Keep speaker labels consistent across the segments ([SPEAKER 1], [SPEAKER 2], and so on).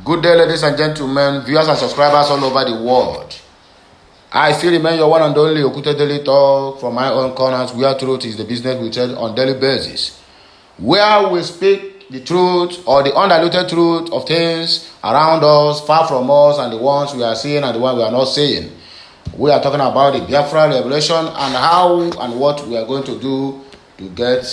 [SPEAKER 1] Good day, ladies and gentlemen, viewers and subscribers all over the world. I still remain your one and only Okute Daily Talk from my own corners, where truth is the business we trade on daily basis, where we speak the truth or the undiluted truth of things around us, far from us, and the ones we are seeing and the ones we are not seeing. We are talking about the Biafra revolution and how and what we are going to do to get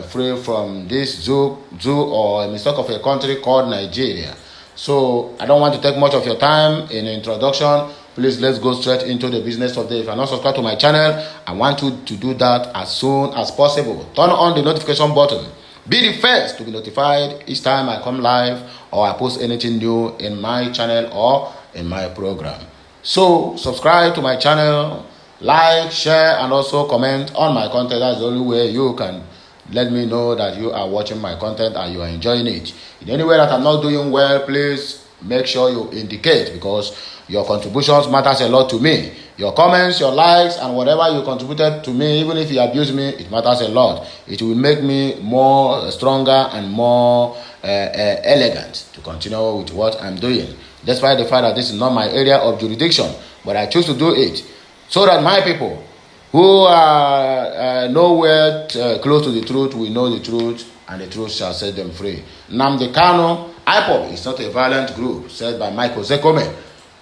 [SPEAKER 1] free from this zoo or a mistake of a country called Nigeria. So I don't want to take much of your time in introduction. Please, let's go straight into the business of the day. If you are not subscribed to my channel, I want you to do that as soon as possible. Turn on the notification button. Be the first to be notified each time I come live or I post anything new in my channel or in my program. So subscribe to my channel, like, share, and also comment on my content. That's the only way you can let me know that you are watching my content and you are enjoying it. In any way that I'm not doing well, please make sure you indicate, because your contributions matters a lot to me. Your comments, your likes, and whatever you contributed to me, even if you abuse me, it matters a lot. It will make me more stronger and more elegant to continue with what I'm doing, despite the fact that this is not my area of jurisdiction, but I choose to do it so that my people who are nowhere close to the truth will know the truth, and the truth shall set them free. Nnamdi Kanu, IPOB is not a violent group, said by Michael Zekome.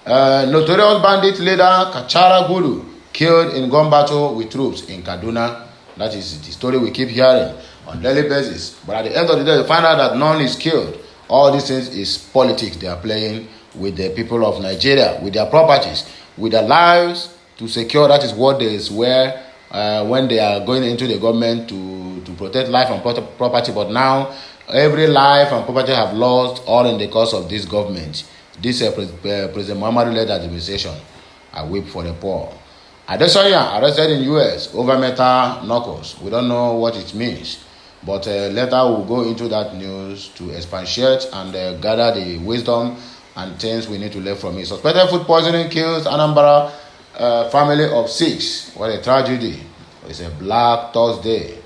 [SPEAKER 1] Notorious bandit leader Kachara Guru killed in gun battle with troops in Kaduna. That is the story we keep hearing on daily basis. But at the end of the day, we find out that none is killed. All these things is politics they are playing with the people of Nigeria, with their properties, with their lives to secure. That is what they swear when they are going into the government to protect life and property. But now every life and property have lost, all in the cause of this government. This President Muhammadu-led administration. I weep for the poor. Adesanya arrested in US over metal knuckles. We don't know what it means, but later we'll go into that news to expatiate and gather the wisdom and things we need to learn from it. Suspected food poisoning kills ANAMBRA family of 6. What a tragedy. It's a Black Thursday.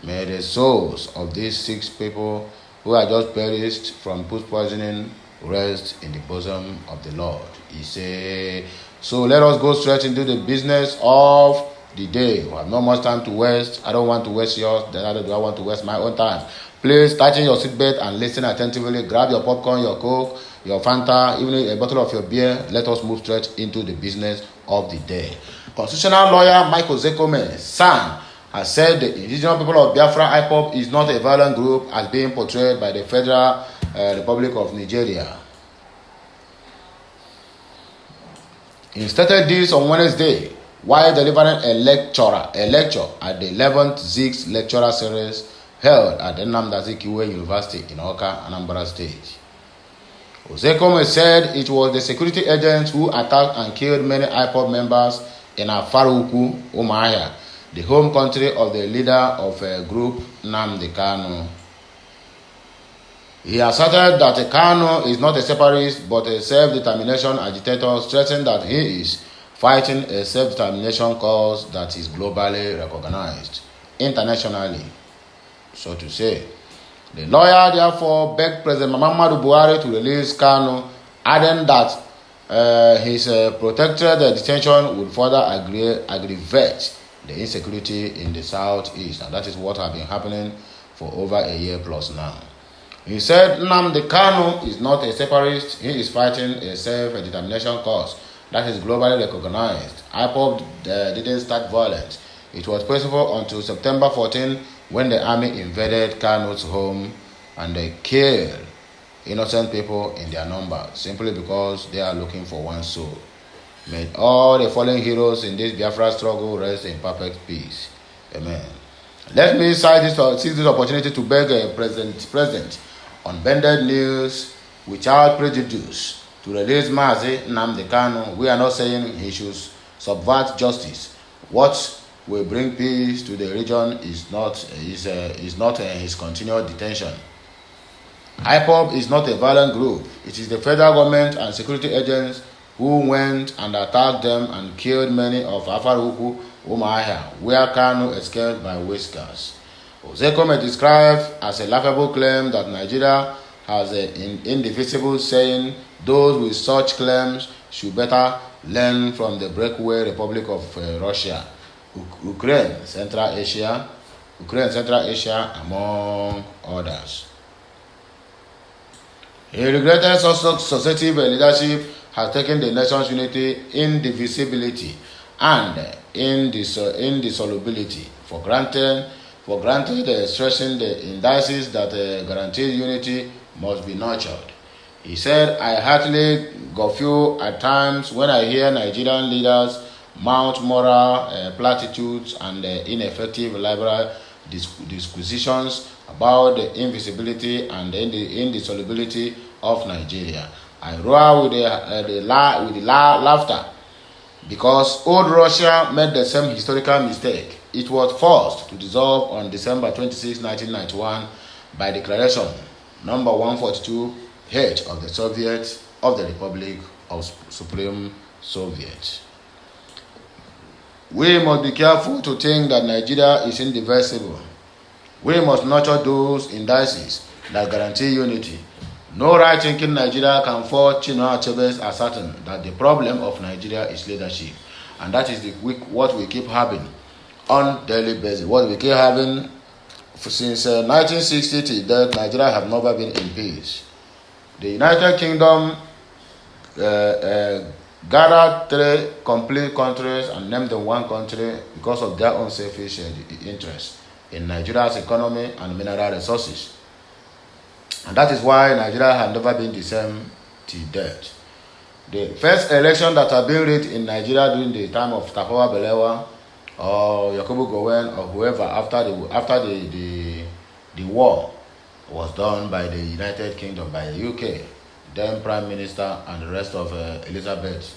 [SPEAKER 1] May the souls of these 6 people who are just perished from food poisoning rest in the bosom of the Lord. He said, so let us go straight into the business of the day. We have not much time to waste. I don't want to waste yours, neither do I want to waste my own time. Please tighten your seatbelt and listen attentively. Grab your popcorn, your Coke, your Fanta, even a bottle of your beer. Let us move straight into the business of the day. Constitutional lawyer Michael Zekome San has said the indigenous people of Biafra IPOB is not a violent group as being portrayed by the Federal Republic of Nigeria. He stated this on Wednesday while delivering a lecture at the 11th ZIGS lecturer series held at ANAMBRA University in Awka, Anambra State. Ozekome said it was the security agents who attacked and killed many IPOB members in Afaruku, Umuahia, the home country of the leader of a group, Nnamdi Kanu. He asserted that Kanu is not a separatist but a self-determination agitator, stressing that he is fighting a self-determination cause that is globally recognized internationally, so to say. The lawyer therefore begged President Muhammadu Buhari to release Kanu, adding that his protected detention would further aggravate the insecurity in the southeast, and that is what has been happening for over a year plus now. He said Nnamdi Kanu is not a separatist. He is fighting a self-determination cause that is globally recognized. IPOB didn't start violence. It was peaceful until September 14 when the army invaded Kanu's home and they killed innocent people in their number simply because they are looking for one soul. May all the fallen heroes in this Biafra struggle rest in perfect peace. Amen. Let me seize this opportunity to beg President on bended news without prejudice to release Mazi Nnamdi Kanu. We are not saying he should subvert justice. What will bring peace to the region is not his continued detention. IPOB is not a violent group. It is the federal government and security agents who went and attacked them and killed many of Afaruku, Umuahia, where Kanu escaped by whiskers. Ozekome described as a laughable claim that Nigeria has an indefeasible saying, those with such claims should better learn from the breakaway Republic of Russia, Ukraine, Central Asia, among others. He regretted successive leadership has taken the nation's unity, indivisibility, and indissolubility for granted, stressing the indices that guaranteed unity must be nurtured. He said, I heartily guffaw at times when I hear Nigerian leaders mount moral platitudes and ineffective liberal disquisitions about the invisibility and the indissolubility of Nigeria. I roar with the laughter because old Russia made the same historical mistake. It was forced to dissolve on December 26, 1991 by Declaration number 142H of the Soviet of the Republic of Supreme Soviet. We must be careful to think that Nigeria is indivisible. We must nurture those indices that guarantee unity. No right-thinking Nigeria can force Chinua Achebe's assertion that the problem of Nigeria is leadership. And that is what we keep having on daily basis. What we keep having since 1960 till that Nigeria have never been in peace. The United Kingdom gathered 3 complete countries and named them one country because of their own selfish interests in Nigeria's economy and mineral resources. And that is why Nigeria has never been the same till death. The first election that have been rigged in Nigeria during the time of Tafawa Balewa or Yakubu Gowon or whoever after the war was done by the United Kingdom, by the UK, then Prime Minister and the rest of Elizabeth.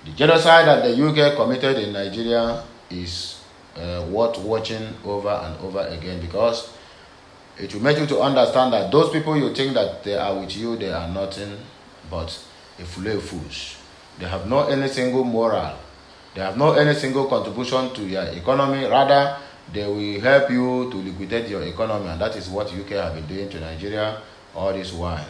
[SPEAKER 1] The genocide that the UK committed in Nigeria is worth watching over and over again, because it will make you to understand that those people you think that they are with you, they are nothing but a fools. They have no any single moral. They have no any single contribution to your economy. Rather, they will help you to liquidate your economy, and that is what UK have been doing to Nigeria all this while.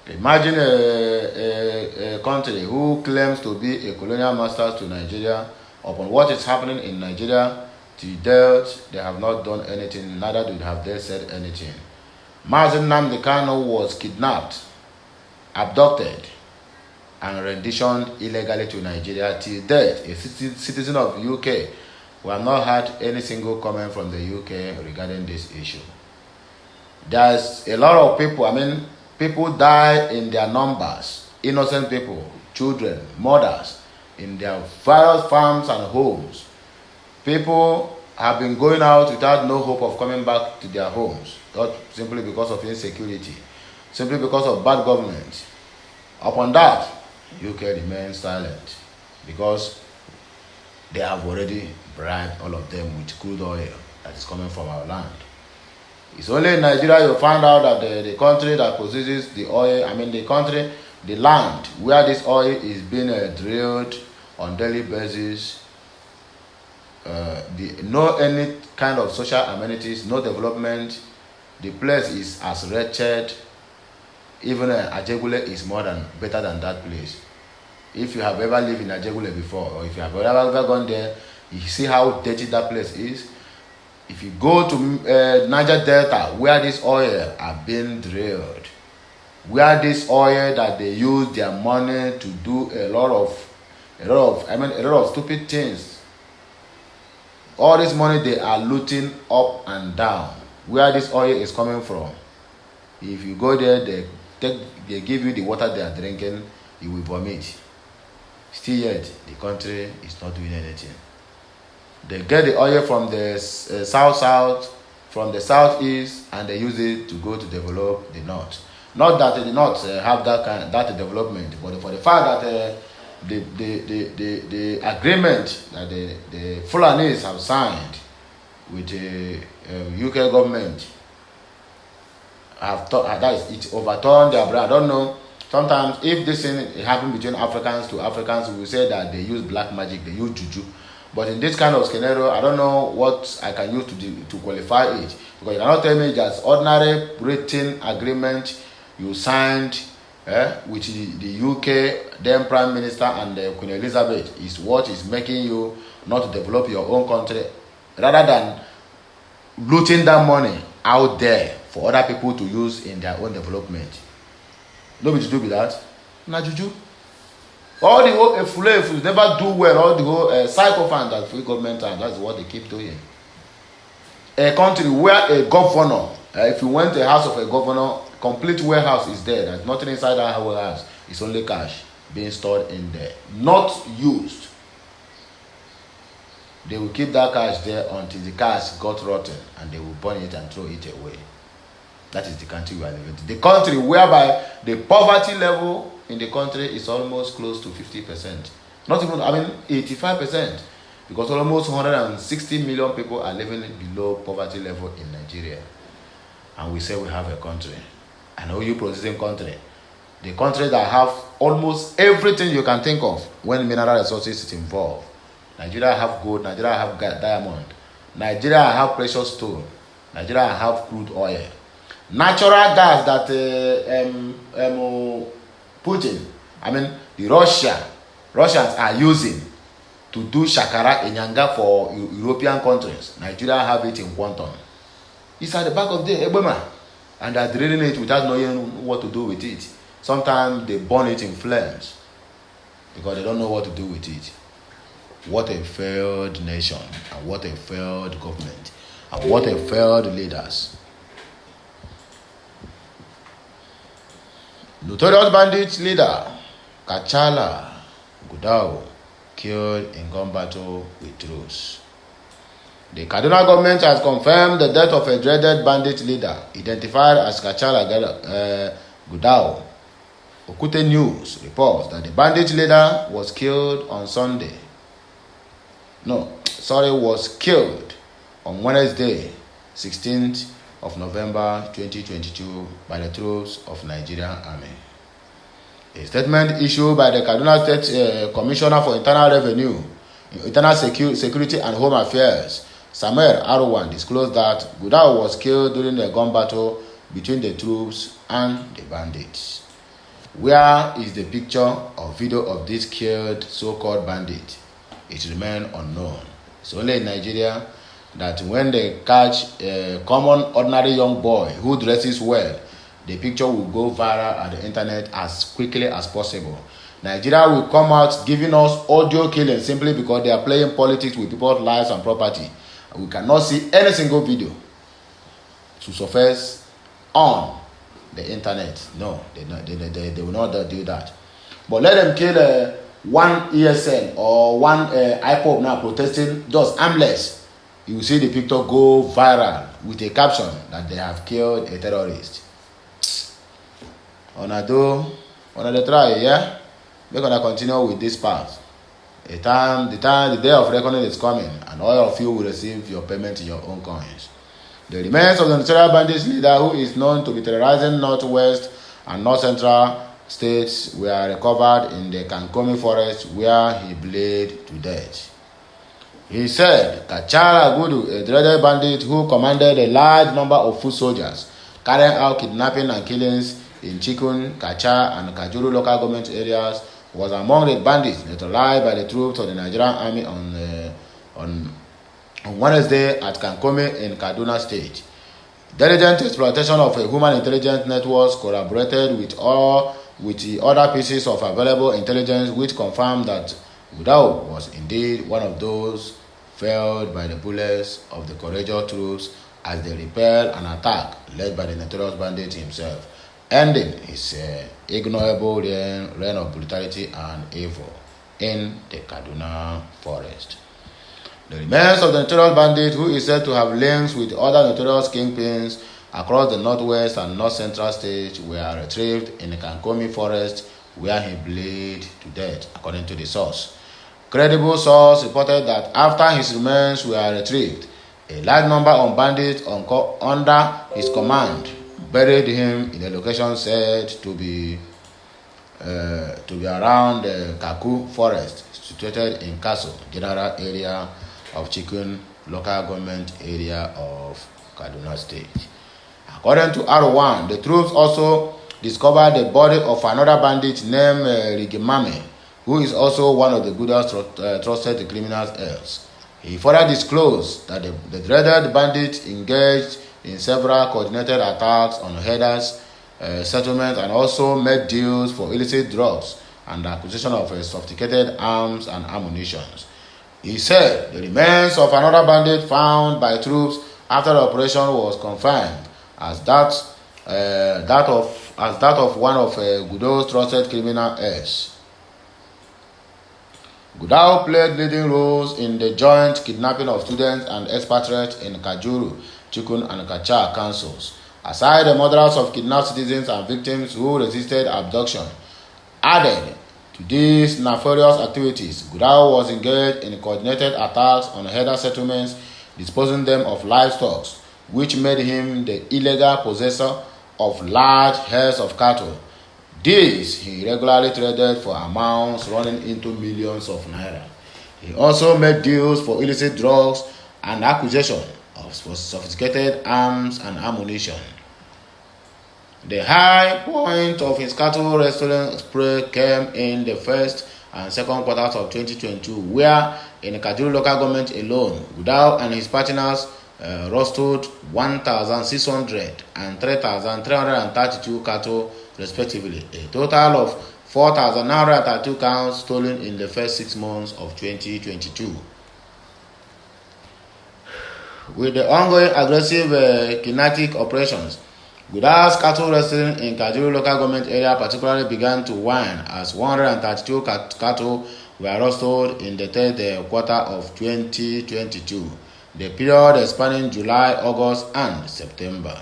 [SPEAKER 1] Imagine a country who claims to be a colonial master to Nigeria. Upon what is happening in Nigeria, to date, they have not done anything, neither have they said anything. Mazi Nnamdi Kanu was kidnapped, abducted, and renditioned illegally to Nigeria. Till date, a citizen of UK, we have not had any single comment from the UK regarding this issue. There's a lot of people, people die in their numbers, innocent people, children, mothers, in their various farms and homes. People have been going out without no hope of coming back to their homes, not simply because of insecurity, simply because of bad government. Upon that, UK remains silent because they have already bribed all of them with crude oil that is coming from our land. It's only in Nigeria you find out that the country that possesses the oil, the land where this oil is being drilled on daily basis, no any kind of social amenities, no development. The place is as wretched. Even Ajegule is better than that place. If you have ever lived in Ajegule before, or if you have ever gone there, you see how dirty that place is. If you go to Niger Delta, where this oil are being drilled, where this oil that they use their money to do a lot of stupid things. All this money they are looting up and down. Where this oil is coming from? If you go there, they give you the water they are drinking, you will vomit. Still yet, the country is not doing anything. They get the oil from the south, from the southeast, and they use it to go to develop the north. Not that they did not have that development, but for the fact that the agreement that the Fulanis have signed with the UK government it overturned their brand. I don't know. Sometimes if this thing happens between Africans to Africans, we will say that they use black magic, they use juju. But in this kind of scenario, I don't know what I can use to qualify it, because you cannot tell me just ordinary written agreement you signed with the UK then Prime Minister and Queen Elizabeth is what is making you not to develop your own country, rather than looting that money out there for other people to use in their own development. No be to do with that. Na juju. All the whole efule never do well. All the whole psychophant that free government, and that's what they keep doing. A country where a governor, if you went to the house of a governor, complete warehouse is there. There's nothing inside that warehouse. It's only cash being stored in there, not used. They will keep that cash there until the cash got rotten, and they will burn it and throw it away. That is the country we are living in. The country whereby the poverty level in the country is almost close to 50%. Not even, 85%. Because almost 160 million people are living below poverty level in Nigeria. And we say we have a country. An oil producing country. The country that have almost everything you can think of when mineral resources is involved. Nigeria have gold, Nigeria have diamond. Nigeria have precious stone. Nigeria have crude oil. Natural gas that Putin, the Russians are using to do shakara enyanga for European countries. Nigeria have it in quantum. It's at the back of the Ebema, and they're draining it without knowing what to do with it. Sometimes they burn it in flames because they don't know what to do with it. What a failed nation, and what a failed government, and what a failed leaders. Notorious bandit leader Kachala Gudao killed in gun battle with troops. The Kaduna government has confirmed the death of a dreaded bandit leader identified as Kachala Gudao. Okute News reports that the bandit leader was killed was killed on Wednesday, 16th of November 2022 by the troops of Nigerian Army. A statement issued by the Kaduna State Commissioner for Internal Revenue, Internal Security and Home Affairs, Samuel Arwan, disclosed that Gudao was killed during a gun battle between the troops and the bandits. Where is the picture or video of this killed so-called bandit? It remains unknown. It's only in Nigeria that when they catch a common ordinary young boy who dresses well, the picture will go viral at the internet as quickly as possible. Nigeria will come out giving us audio killing simply because they are playing politics with people's lives and property. We cannot see any single video to surface on the internet. No, they will not do that. But let them kill one ESN or one IPOB now protesting just armless. You will see the picture go viral with a caption that they have killed a terrorist. On the try, yeah? We're gonna continue with this path. The day of reckoning is coming, and all of you will receive your payment in your own coins. The remains of the Nigeria bandits leader, who is known to be terrorizing northwest and north central states, were recovered in the Kankomi forest where he bled to death. He said Kachala Gudu, a dreaded bandit who commanded a large number of foot soldiers, carrying out kidnapping and killings in Chikun, Kacha, and Kajuru local government areas, was among the bandits neutralized by the troops of the Nigerian Army on Wednesday at Kankomi in Kaduna State. Diligent exploitation of a human intelligence network collaborated with the other pieces of available intelligence, which confirmed that Gudao was indeed one of those felled by the bullets of the courageous troops as they repelled an attack led by the notorious bandit himself, ending his ignoble reign of brutality and evil in the Kaduna forest. The remains of the notorious bandit, who is said to have links with other notorious kingpins across the northwest and north central states, were retrieved in the Kankomi forest where he bled to death, according to the source. Credible source reported that after his remains were retrieved, a large number of bandits under his command buried him in a location said to be to be around the Kaku forest situated in Kaso general area of Chikun local government area of Kaduna State. According to R1, the troops also discovered the body of another bandit named Rigimame, who is also one of the Buddha's trusted criminals else. He further disclosed that the dreaded bandit engaged in several coordinated attacks on herders, settlements, and also made deals for illicit drugs and the acquisition of sophisticated arms and ammunition. He said the remains of another bandit found by troops after the operation was confirmed as that of one of Gudo's trusted criminal heirs. Gudao played leading roles in the joint kidnapping of students and expatriates in Kajuru, Chikun, and Kacha councils. Aside the murders of kidnapped citizens and victims who resisted abduction, added to these nefarious activities, Gudao was engaged in coordinated attacks on herder settlements, disposing them of livestock, which made him the illegal possessor of large herds of cattle. This he regularly traded for amounts running into millions of naira. He also made deals for illicit drugs and acquisition of sophisticated arms and ammunition. The high point of his cattle rustling spree came in the first and second quarters of 2022, where in the Kajuru local government alone, Gudao and his partners rustled 1,600 and 3,332 cattle respectively, a total of 4,932 cows stolen in the first 6 months of 2022. With the ongoing aggressive kinetic operations, Guda's cattle rustling in Kajuru local government area particularly began to wane as 132 cattle were rustled in the third quarter of 2022, the period spanning July, August, and September.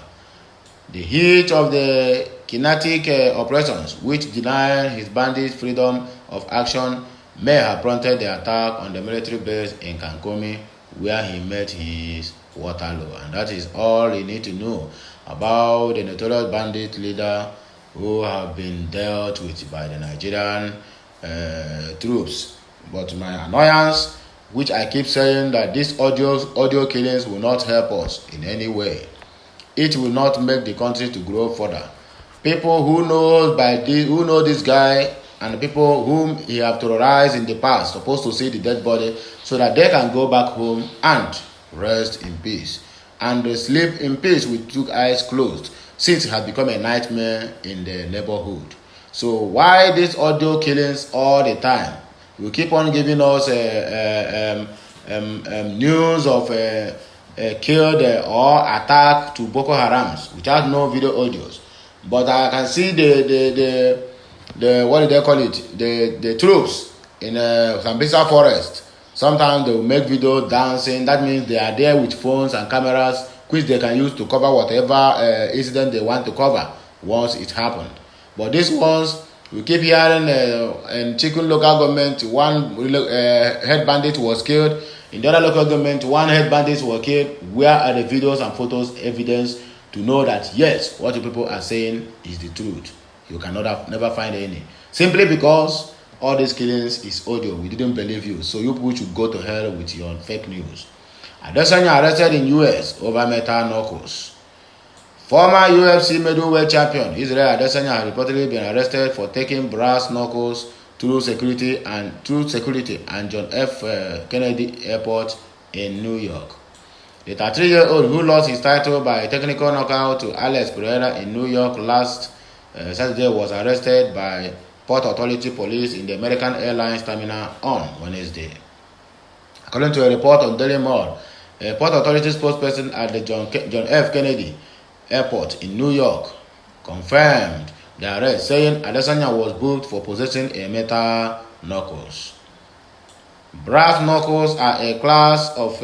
[SPEAKER 1] The heat of the kinetic operations, which denied his bandits freedom of action, may have prompted the attack on the military base in Kankomi, where he met his Waterloo. And that is all you need to know about the notorious bandit leader who have been dealt with by the Nigerian troops. But my annoyance, which I keep saying that these audio killings will not help us in any way. It will not make the country to grow further. People who know this guy and people whom he have terrorized in the past supposed to see the dead body so that they can go back home and rest in peace and sleep in peace with 2 eyes closed, since it has become a nightmare in the neighborhood. So why these audio killings all the time? You keep on giving us news of killed or attack to Boko Harams without no video audios. But I can see the what do they call it? The troops in Sambisa forest. Sometimes they will make video dancing. That means they are there with phones and cameras, which they can use to cover whatever incident they want to cover once it happened. But these ones, we keep hearing in Chikun local government, one head bandit was killed. In the other local government, one head bandit was killed. Where are the videos and photos evidence to know that yes, what the people are saying is the truth? You cannot never find any. Simply because all these killings is audio. We didn't believe you. So you people should go to hell with your fake news. Adesanya arrested in US over metal knuckles. Former UFC middleweight champion Israel Adesanya has reportedly been arrested for taking brass knuckles through security and John F. Kennedy Airport in New York. The 33-year-old who lost his title by a technical knockout to Alex Pereira in New York last Saturday was arrested by Port Authority police in the American Airlines terminal on Wednesday. According to a report on Daily Mail, a Port Authority spokesperson at the John F. Kennedy Airport in New York confirmed the arrest, saying Adesanya was booked for possessing a metal knuckles. Brass knuckles are a class of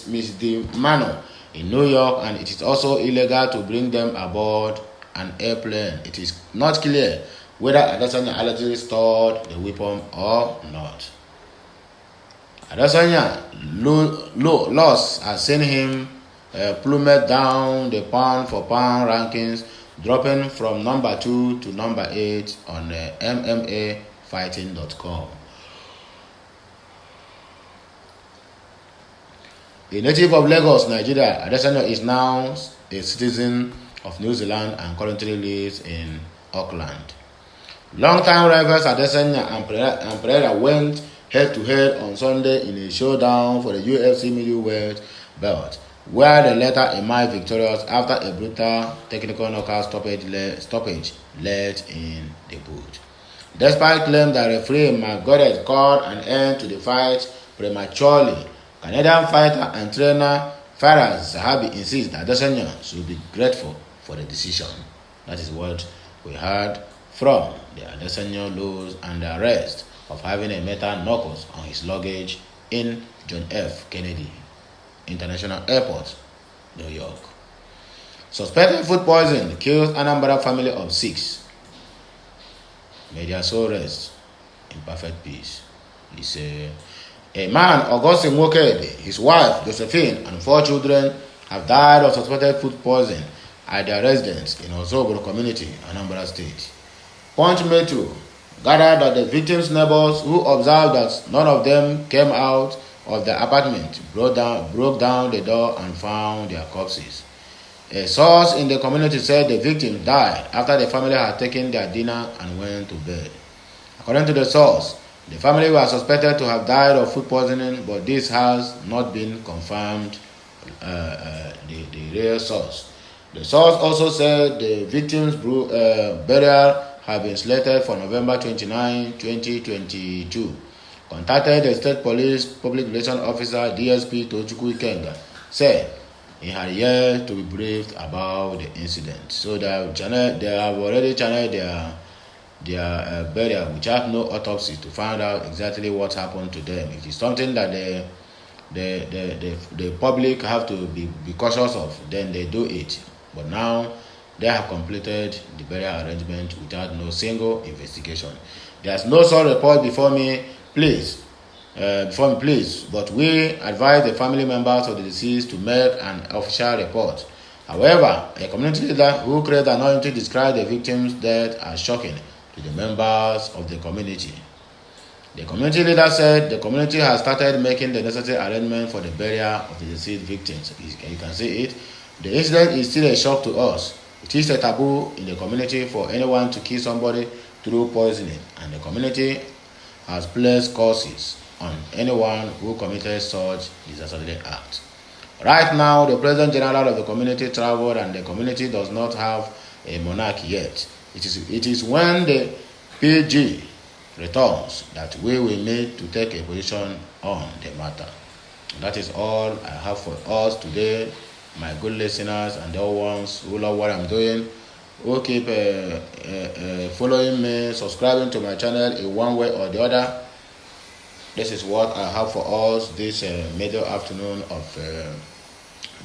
[SPEAKER 1] misdemeanor in New York, and it is also illegal to bring them aboard an airplane. It is not clear whether Adesanya allegedly stored the weapon or not. Adesanya loss has seen him plummet down the pound-for-pound rankings, dropping from number 2 to number 8 on MMAfighting.com. A native of Lagos, Nigeria, Adesanya is now a citizen of New Zealand and currently lives in Auckland. Long-time rivals Adesanya and Pereira went head-to-head on Sunday in a showdown for the UFC middleweight belt, where the latter emerged victorious after a brutal technical knockout stoppage led in the boot. Despite claims that referee Mark Goddard called an end to the fight prematurely, Canadian fighter and trainer Faraz Zahabi insists that Adesanya should be grateful for the decision. That is what we heard from the Adesanya loss and the arrest of having a metal knuckles on his luggage in John F. Kennedy International Airport, New York. Suspected food poisoning kills ANAMBRA family of 6. May their soul rest in perfect peace. He said, a man, Augustine Wokede, his wife, Josephine, and 4 children have died of suspected food poisoning at their residence in Osobro community, Anambra State. Punch Metro gathered that the victims' neighbors, who observed that none of them came out of the apartment, broke down the door and found their corpses. A source in the community said the victims died after the family had taken their dinner and went to bed. According to the source, the family were suspected to have died of food poisoning, but this has not been confirmed, the real source. The source also said the victims' burial had been slated for November 29, 2022. Contacted the State Police Public Relations Officer DSP Tochukwu Ikenga, said he had yet to be briefed about the incident. So they have already channeled their burial without no autopsy to find out exactly what happened to them. It is something that the public have to be cautious of, then they do it. But now they have completed the burial arrangement without no single investigation. There's no such report before me, please. But we advise the family members of the deceased to make an official report. However, a community leader who created anonymity described the victim's death as shocking to the members of the community. The community leader said the community has started making the necessary arrangement for the burial of the deceased victims. You can see it. The incident is still a shock to us. It is a taboo in the community for anyone to kill somebody through poisoning, and the community has placed curses on anyone who committed such disastrous act. Right now, the President General of the community traveled, and the community does not have a monarch yet. It is when the PG returns that we will need to take a position on the matter. That is all I have for us today, my good listeners and the ones who love what I'm doing, who keep following me, subscribing to my channel in one way or the other. This is what I have for us this middle afternoon of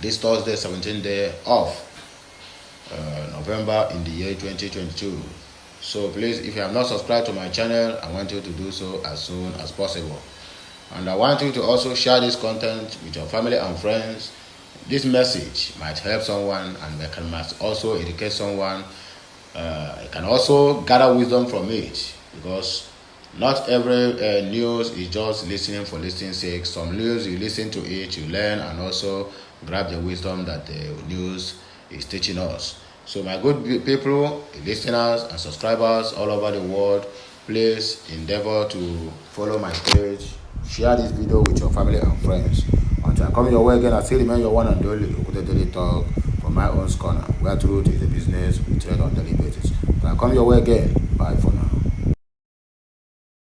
[SPEAKER 1] this Thursday, 17th day of November in the year 2022. So please, if you have not subscribed to my channel, I want you to do so as soon as possible. And I want you to also share this content with your family and friends. This message might help someone, and it can also educate someone. You can also gather wisdom from it, because not every news is just listening for listening's sake. Some news, you listen to it, you learn, and also grab the wisdom that the news is teaching us. So my good people, listeners and subscribers all over the world, please endeavor to follow my page, share this video with your family and friends. Until I come your way again, I still remain your one and only daily talk from my own corner, where truth is the business we trade on daily basis. Until I come your way again, bye for now.